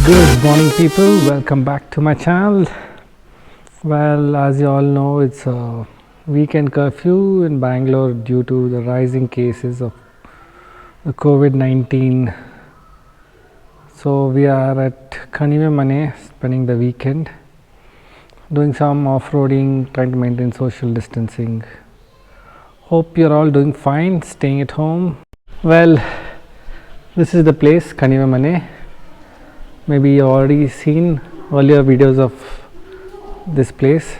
Good morning, people. Welcome back to my channel. Well, as you all know, it's a weekend curfew in Bangalore due to the rising cases of the COVID-19. So we are at Kaneve spending the weekend, doing some off-roading, trying to maintain social distancing. Hope you're all doing fine, staying at home. Well, this is the place, Kaneve. Maybe you've already seen earlier videos of this place.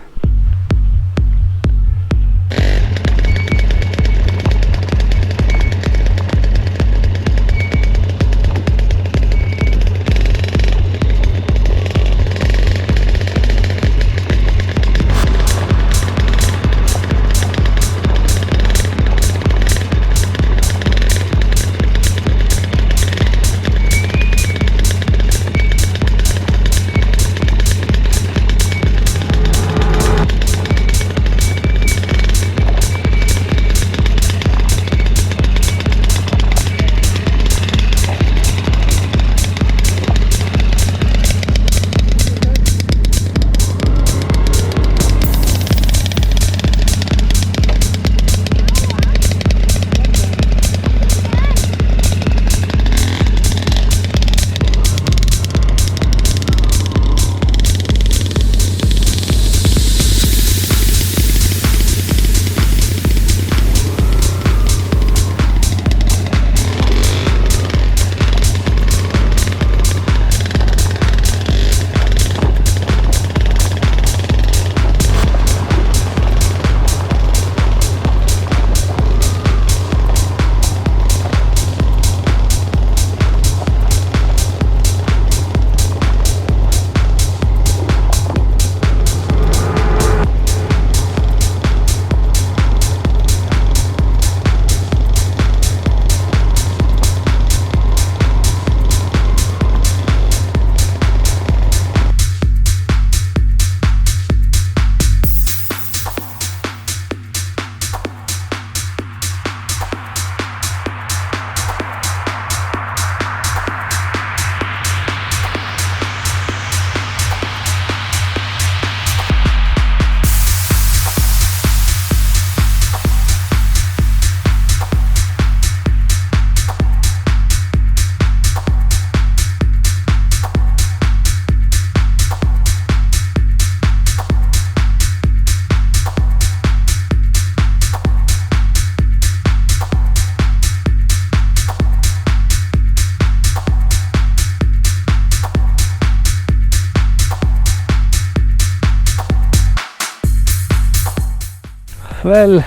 Well,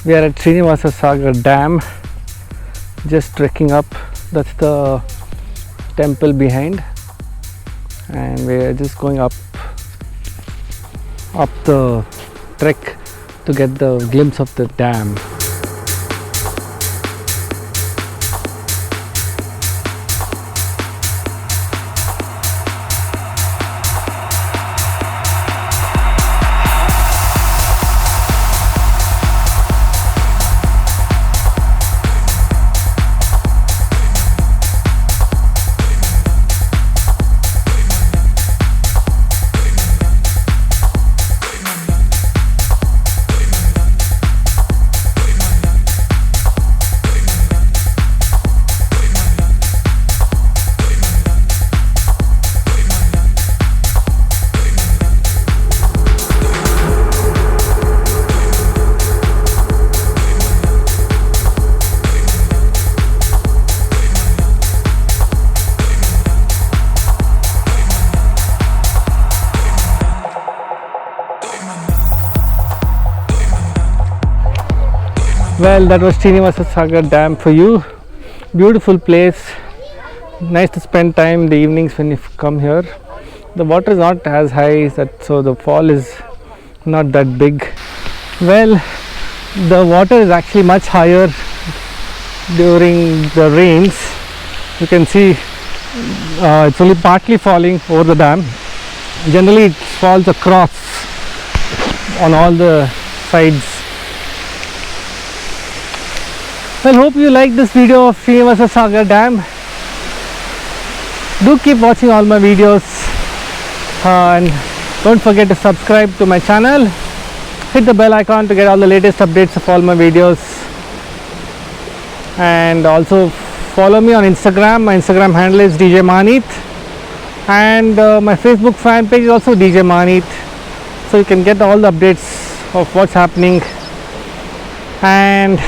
we are at Srinivasa Sagara Dam, just trekking up. That's the temple behind, and we are just going up the trek to get the glimpse of the dam. Well, that was Srinivasa Sagara Dam for you. Beautiful place. Nice to spend time in the evenings when you come here. The water is not as high, so the fall is not that big. Well, the water is actually much higher during the rains. You can see it's only partly falling over the dam. Generally, it falls across on all the sides. Well, hope you like this video of Srinivasa Sagara Dam. do keep watching all my videos, and don't forget to subscribe to my channel. Hit the bell icon to get all the latest updates of all my videos, and also follow me on Instagram. My Instagram handle is Djmahaneet, and my Facebook fan page is also Djmahaneet, so you can get all the updates of what's happening. And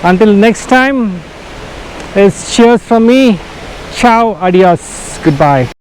until next time, it's cheers from me. Ciao, adios, goodbye.